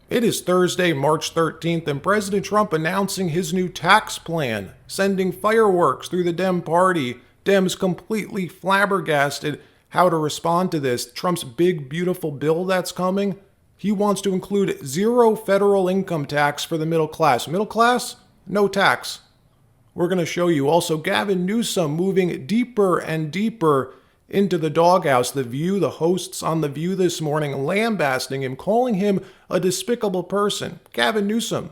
It is Thursday, March 13th, and President Trump announcing his new tax plan, sending fireworks through the Dem party. Dems completely flabbergasted how to respond to this. Trump's big, beautiful bill that's coming, he wants to include zero federal income tax for the middle class. Middle class, no tax. We're going to show you also Gavin Newsom moving deeper and deeper into the doghouse. The View, the hosts on The View this morning lambasting him, calling him a despicable person. Gavin Newsom.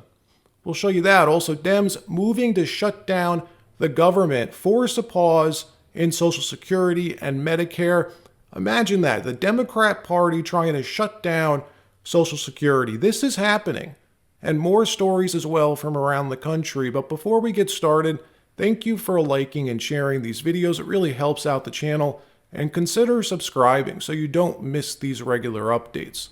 We'll show you that. Also, Dems moving to shut down the government, force a pause in Social Security and Medicare. Imagine that. The Democrat Party trying to shut down Social Security. This is happening. And more stories as well from around the country. But before we get started, thank you for liking and sharing these videos. It really helps out the channel. And consider subscribing so you don't miss these regular updates.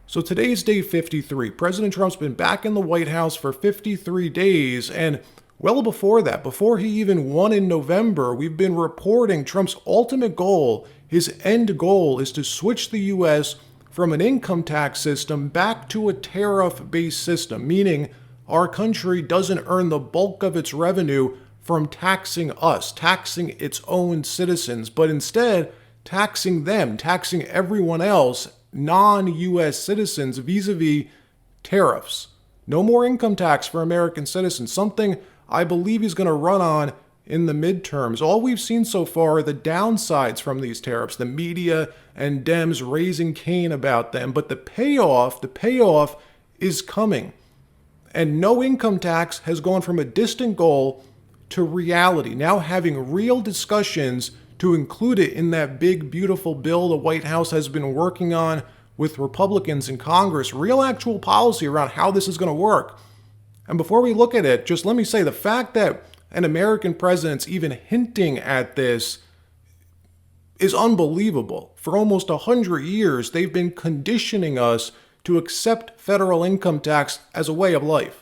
So today's day 53. President Trump's been back in the White House for 53 days. And well before that, before he even won in November, we've been reporting Trump's ultimate goal, his end goal, is to switch the U.S. from an income tax system back to a tariff-based system, meaning our country doesn't earn the bulk of its revenue from taxing us, taxing its own citizens, but instead taxing them, taxing everyone else, non-U.S. citizens, vis-a-vis tariffs. No more income tax for American citizens, something I believe he's going to run on in the midterms. All we've seen so far are the downsides from these tariffs, the media and Dems raising Cain about them, but the payoff is coming. And no income tax has gone from a distant goal to reality, now having real discussions to include it in that big, beautiful bill the White House has been working on with Republicans in Congress, real actual policy around how this is going to work. And before we look at it, just let me say the fact that an American president's even hinting at this is unbelievable. For almost 100 years, they've been conditioning us to accept federal income tax as a way of life.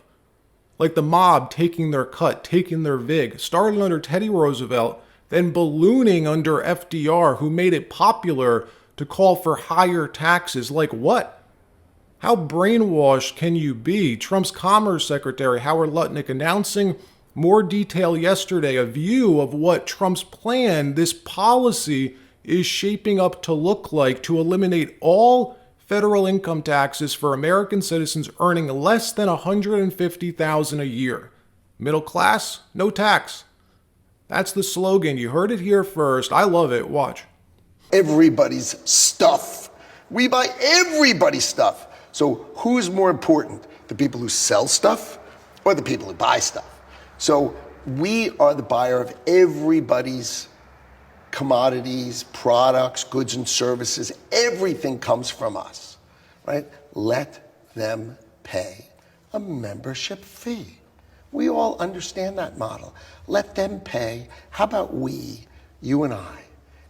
Like the mob taking their cut, taking their vig, started under Teddy Roosevelt, then ballooning under FDR, who made it popular to call for higher taxes. Like what? How brainwashed can you be? Trump's Commerce Secretary, Howard Lutnick, announcing more detail yesterday, a view of what Trump's plan, this policy, is shaping up to look like to eliminate all federal income taxes for American citizens earning less than $150,000 a year. Middle class, no tax. That's the slogan. You heard it here first. I love it. Watch. Everybody's stuff. We buy everybody's stuff. So who's more important? The people who sell stuff or the people who buy stuff? So we are the buyer of everybody's commodities, products, goods and services. Everything comes from us, right? Let them pay a membership fee. We all understand that model. Let them pay. How about we, you and I,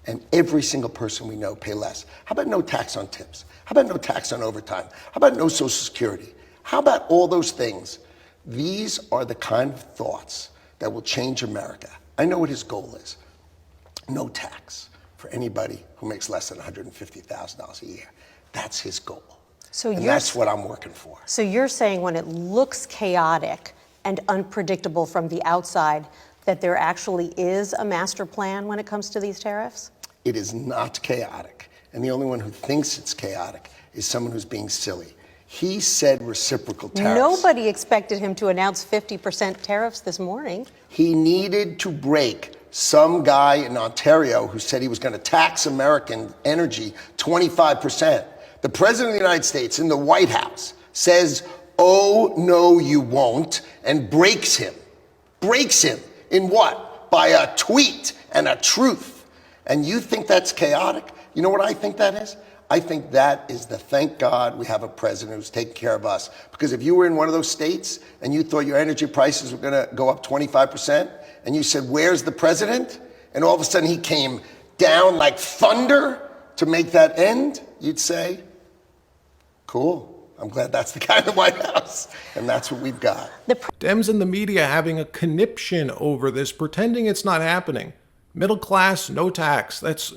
and every single person we know pay less? How about no tax on tips? How about no tax on overtime? How about no Social Security? How about all those things? These are the kind of thoughts that will change America. I know what his goal is. No tax for anybody who makes less than $150,000 a year. That's his goal. And that's what I'm working for. So you're saying when it looks chaotic and unpredictable from the outside, that there actually is a master plan when it comes to these tariffs? It is not chaotic. And the only one who thinks it's chaotic is someone who's being silly. He said reciprocal tariffs. Nobody expected him to announce 50% tariffs this morning. He needed to break some guy in Ontario who said he was going to tax American energy 25%. The President of the United States in the White House says, "Oh, no, you won't," and breaks him. Breaks him in what? By a tweet and a truth. And you think that's chaotic? You know what I think that is? I think that is the thank God we have a president who's taking care of us. Because if you were in one of those states and you thought your energy prices were going to go up 25%, and you said, "Where's the president?" and all of a sudden he came down like thunder to make that end, you'd say, cool. I'm glad that's the guy in the White House. And that's what we've got. Dems and the media having a conniption over this, pretending it's not happening. Middle class, no tax. That's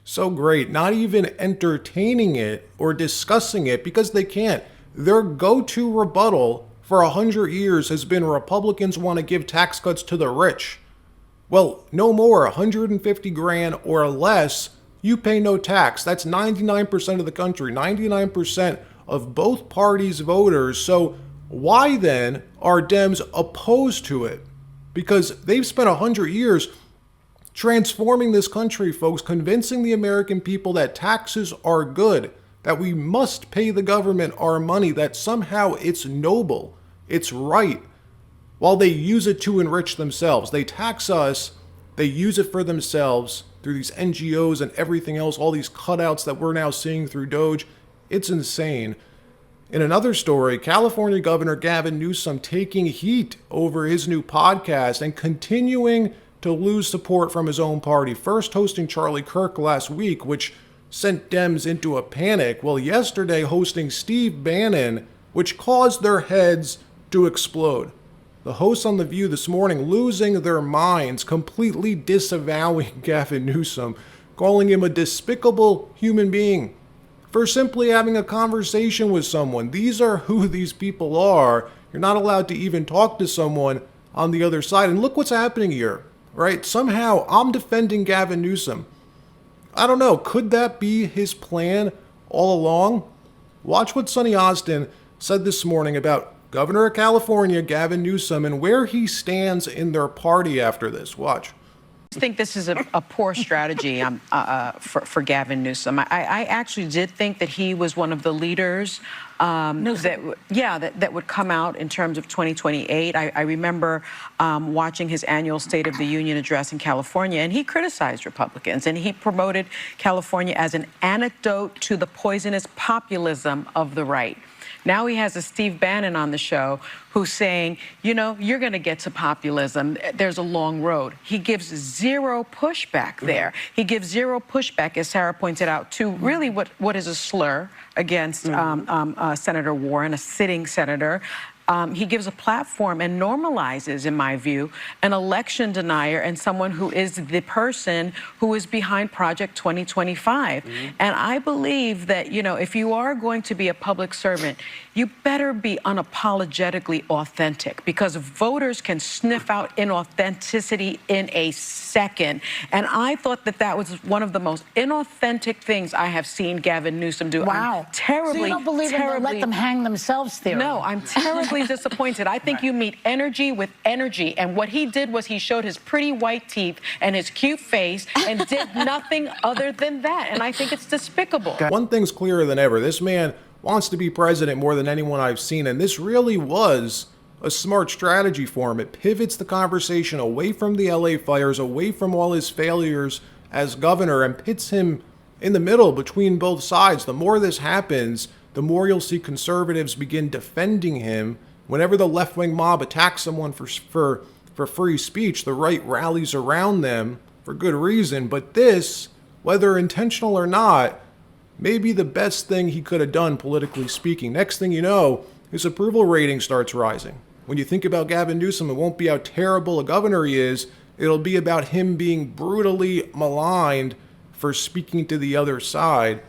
so great. Not even entertaining it or discussing it because they can't. Their go-to rebuttal for 100 years has been Republicans want to give tax cuts to the rich. Well, no more. 150 grand or less, you pay no tax. That's 99% of the country, 99% of both parties' voters. So why then are Dems opposed to it? Because they've spent 100 years transforming this country, folks, convincing the American people that taxes are good, that we must pay the government our money, that somehow it's noble, it's right, while they use it to enrich themselves. They tax us, they use it for themselves through these NGOs and everything else, all these cutouts that we're now seeing through Doge. It's insane. In another story, California Governor Gavin Newsom taking heat over his new podcast and continuing to lose support from his own party. First hosting Charlie Kirk last week, which sent Dems into a panic. Well, yesterday hosting Steve Bannon, which caused their heads to explode. The hosts on The View this morning losing their minds, completely disavowing Gavin Newsom, calling him a despicable human being for simply having a conversation with someone. These are who these people are. You're not allowed to even talk to someone on the other side. And look what's happening here, right? Somehow I'm defending Gavin Newsom. I don't know, could that be his plan all along? Watch what Sonny Austin said this morning about Governor of California, Gavin Newsom, and where he stands in their party after this. Watch. I think this is a poor strategy for Gavin Newsom. I actually did think that he was one of the leaders that would come out in terms of 2028. I remember watching his annual State of the Union address in California, and he criticized Republicans, and he promoted California as an antidote to the poisonous populism of the right. Now he has a Steve Bannon on the show who's saying, you know, you're going to get to populism. There's a long road. He gives zero pushback there. He gives zero pushback, as Sarah pointed out, to really what is a slur against Senator Warren, a sitting senator. He gives a platform and normalizes, in my view, an election denier and someone who is the person who is behind Project 2025. And I believe that, you know, if you are going to be a public servant, you better be unapologetically authentic, because voters can sniff out inauthenticity in a second. And I thought that that was one of the most inauthentic things I have seen Gavin Newsom do. Wow. I'm terribly, so you don't believe in the let them hang themselves theory? No, I'm terribly disappointed. I think you meet energy with energy, and what he did was he showed his pretty white teeth and his cute face and did nothing other than that, and I think it's despicable. One thing's clearer than ever. This man wants to be president more than anyone I've seen, and this really was a smart strategy for him. It pivots the conversation away from the LA fires, away from all his failures as governor, and pits him in the middle between both sides. The more this happens, the more you'll see conservatives begin defending him. Whenever the left-wing mob attacks someone for free speech, the right rallies around them for good reason. But this, whether intentional or not, may be the best thing he could have done, politically speaking. Next thing you know, his approval rating starts rising. When you think about Gavin Newsom, it won't be how terrible a governor he is. It'll be about him being brutally maligned for speaking to the other side.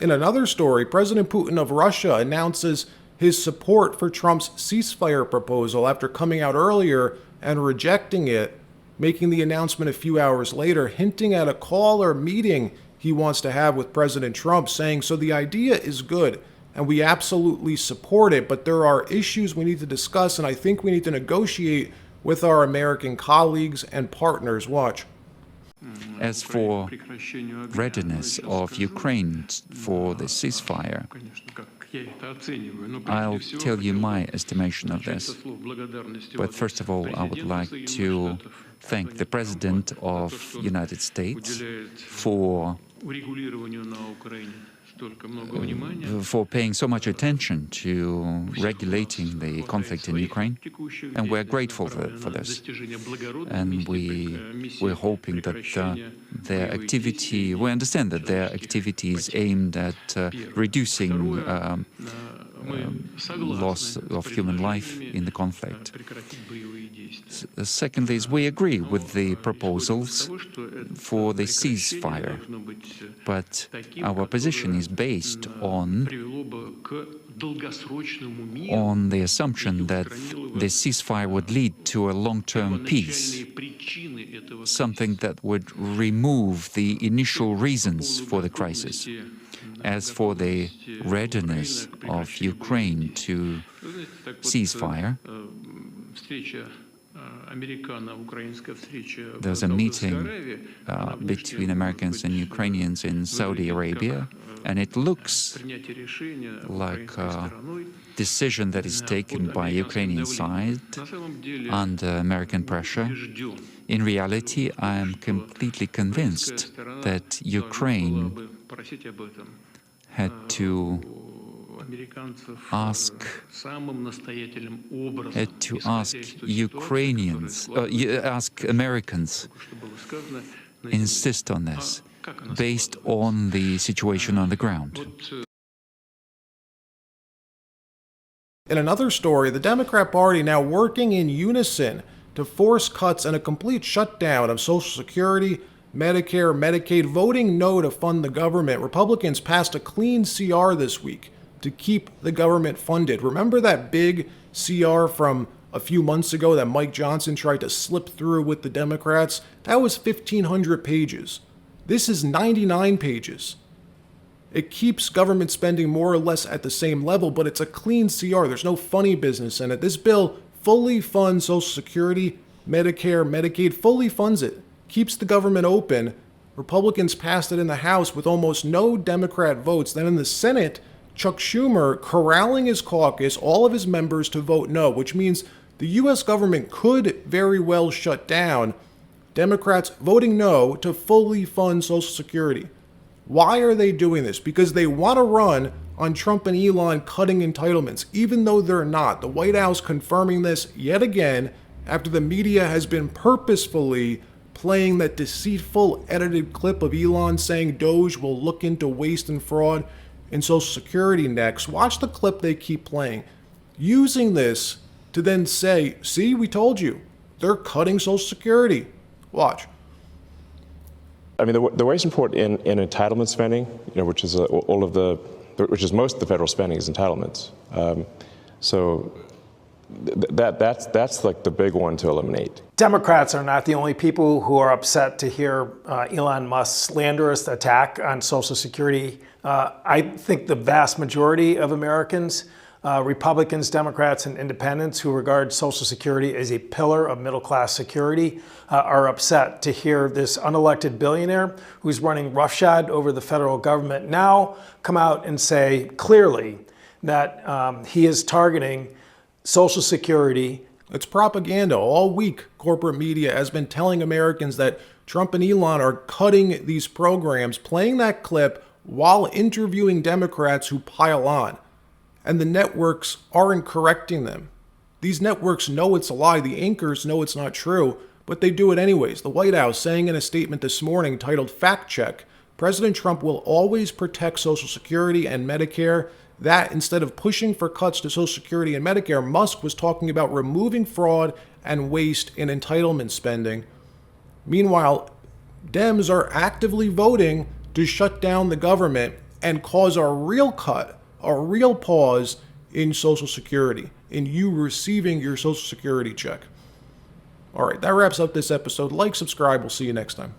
In another story, President Putin of Russia announces his support for Trump's ceasefire proposal after coming out earlier and rejecting it, making the announcement a few hours later, hinting at a call or meeting he wants to have with President Trump, saying, so the idea is good and we absolutely support it, but there are issues we need to discuss, and I think we need to negotiate with our American colleagues and partners. Watch. As for readiness of Ukraine for the ceasefire, I'll tell you my estimation of this. But first of all, I would like to thank the President of the United States for paying so much attention to regulating the conflict in Ukraine, and we're grateful for this. And we're hoping that their activity, we understand that their activity is aimed at reducing loss of human life in the conflict. Secondly, is we agree with the proposals for the ceasefire, but our position is based on the assumption that the ceasefire would lead to a long-term peace, something that would remove the initial reasons for the crisis. As for the readiness of Ukraine to ceasefire, there's a meeting between Americans and Ukrainians in Saudi Arabia, and it looks like a decision that is taken by Ukrainian side under American pressure. In reality, I am completely convinced that Ukraine had to ask Americans insist on this based on the situation on the ground. In another story, the Democrat Party now working in unison to force cuts and a complete shutdown of Social Security, Medicare, Medicaid, voting no to fund the government. Republicans passed a clean CR this week to keep the government funded. Remember that big CR from a few months ago that Mike Johnson tried to slip through with the Democrats? That was 1,500 pages. This is 99 pages. It keeps government spending more or less at the same level, but it's a clean CR. There's no funny business in it. This bill fully funds Social Security, Medicare, Medicaid, fully funds it. Keeps the government open. Republicans passed it in the House with almost no Democrat votes. Then in the Senate, Chuck Schumer corralling his caucus, all of his members to vote no, which means the U.S. government could very well shut down. Democrats voting no to fully fund Social Security. Why are they doing this? Because they want to run on Trump and Elon cutting entitlements, even though they're not. The White House confirming this yet again after the media has been purposefully playing that deceitful edited clip of Elon saying Doge will look into waste and fraud in Social Security next. Watch the clip they keep playing, using this to then say, see, we told you, they're cutting Social Security. Watch. I mean, the waste and fraud in entitlement spending, which is most of the federal spending is entitlements. So that's like the big one to eliminate. Democrats are not the only people who are upset to hear Elon Musk's slanderous attack on Social Security. I think the vast majority of Americans, Republicans, Democrats, and independents who regard Social Security as a pillar of middle-class security are upset to hear this unelected billionaire who's running roughshod over the federal government now come out and say clearly that he is targeting Social Security. It's propaganda. All week, corporate media has been telling Americans that Trump and Elon are cutting these programs, playing that clip while interviewing Democrats who pile on. And the networks aren't correcting them. These networks know it's a lie. The anchors know it's not true, but they do it anyways. The White House saying in a statement this morning titled Fact Check, President Trump will always protect Social Security and Medicare. That instead of pushing for cuts to Social Security and Medicare, Musk was talking about removing fraud and waste in entitlement spending. Meanwhile, Dems are actively voting to shut down the government and cause a real cut, a real pause in Social Security, in you receiving your Social Security check. All right, that wraps up this episode. Like, subscribe. We'll see you next time.